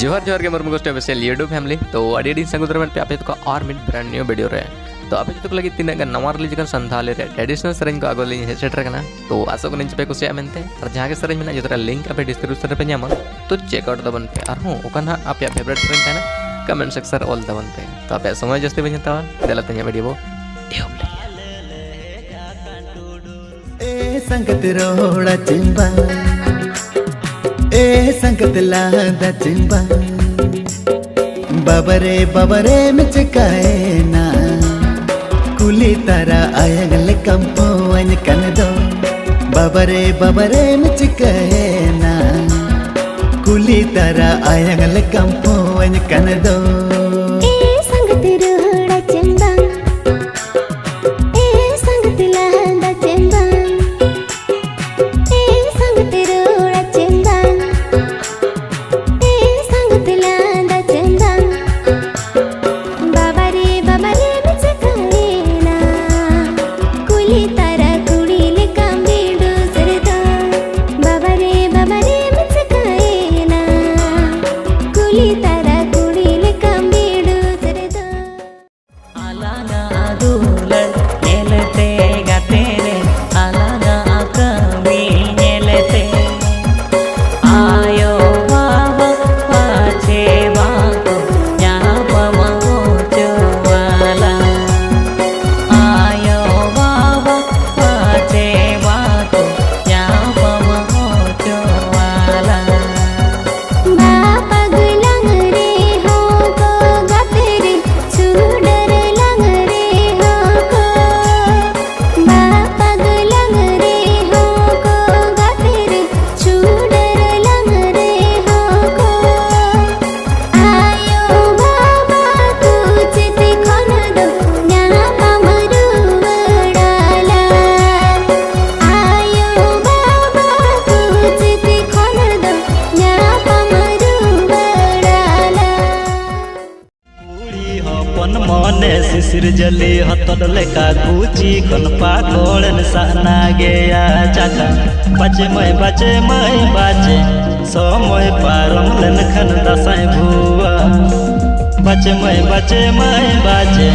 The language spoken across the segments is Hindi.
जोहर जोहर के मुर्मुगोस्ट ऑफिशियल यूट्यूब फैमिली तो अडी संगुद्रमन पे आप को और मिड ब्रांड न्यू वीडियो रे तो आप तो लगी तीन नवा रिलीज कर संथाली रे ट्रेडिशनल सेरेंज को आगो लिंग सेटर करना तो आशा को निंच पे कुछ मेनते और जहां के सेरेंज में जो लिंक आप डिस्क्रिप्शन पे न्यामा तो चेकआउट दबन पे और हूं ओकना आप फेवरेट सेरेंज है ना कमेंट सेक्शन ऑल दबन पे तो आप समय जस्ती बजता देलते हैं वीडियो ए संगत रोड़ा चिंबा ए संगत लादा चिंबा बबरे मिचकाए ना कुली तारा आयगल कंपो अन कनदो बबरे मिचकाए ना कुली तारा आयगल कंपो अन कनदो सिर जले हतड़ लेका गुची कन पागोड़न साना गया चाचा बचे मैं बाचे समय पारम लन खन दसाई भुआ बचे मैं बाचे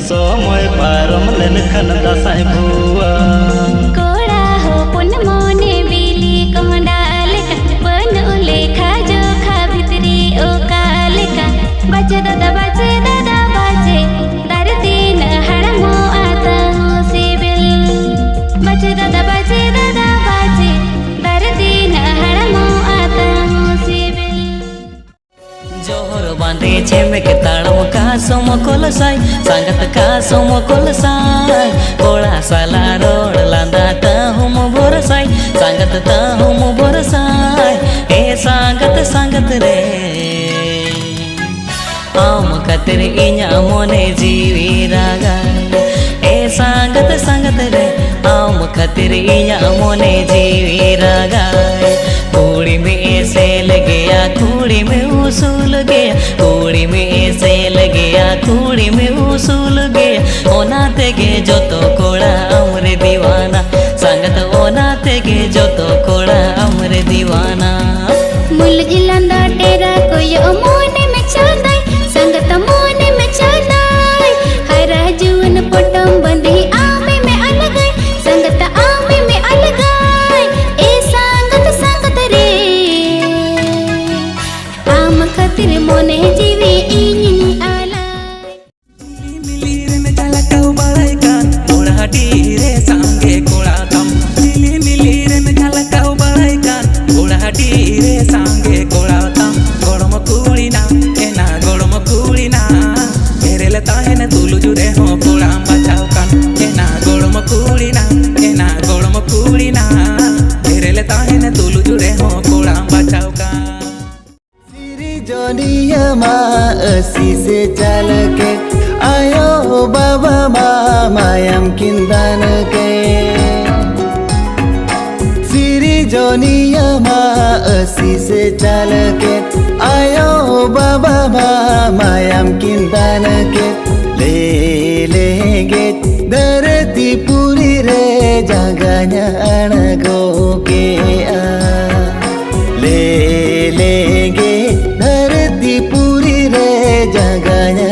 समय पारम लन खन दसाई भुआ कोड़ा हो पुन मोने बिली कोंडा लेका बनो लेखा जो खा भितरी ओ कालेका बचे दादा बचे छेमे के ताड़म का सोम कोलसाई संगत का सोम कोलसाई कोड़ा साला रोड लांदा ताहुम बोरसाई संगत ताहुम बोरसाई ए संगत रे आम कतर इन्या मोने जीवी रागा ए संगत रे आम कतर इन्या मोने जीवी रागा कुड़ी में ऐसे लगया कुड़ी में उसूल गया कुड़ी में ऐसे लगया कुड़ी में उसूल गया ओना तेगे जो तो कोड़ा अमरे दीवाना संगत ओना तेगे जो तो कोड़ा अमरे दीवाना मुल जिलंदा तेरा कोई मोने में चलदाई संगत मोने में चलदाई हरा जीवन पटम बंदी आमे में अलगाई संगत आमे में अलगाई ए संगत रे आम खतिर मोने जीवी इन आला मिली में जाला काऊ बड़ाई का कोड़ा ढीरे सांगे कोड़ा कम मिली में जाला काऊ बड़ाई का कोड़ा ढीरे सांगे कोड़ा कम गोड़म कुड़ी ना एना गोड़म कुड़ी ना मेरे ले ताहेन तुलु जुरे हो कोड़ा बचाओ कान एना गोड़म कुड़ी ना एना गोड़म कुड़ी ना मेरे ले ताहेन तुलु जुरे हो कोड़ा बचाओ कान जोनिया माँ असी से चल के आयो बाबा मायाम किंदान के सिरी जोनिया माँ असी से चल के आयो बाबा मायाम किंदान के ले लेंगे धरती पूरी रे जगाया अणगो के ले लेंगे धरती पूरी रे जगाया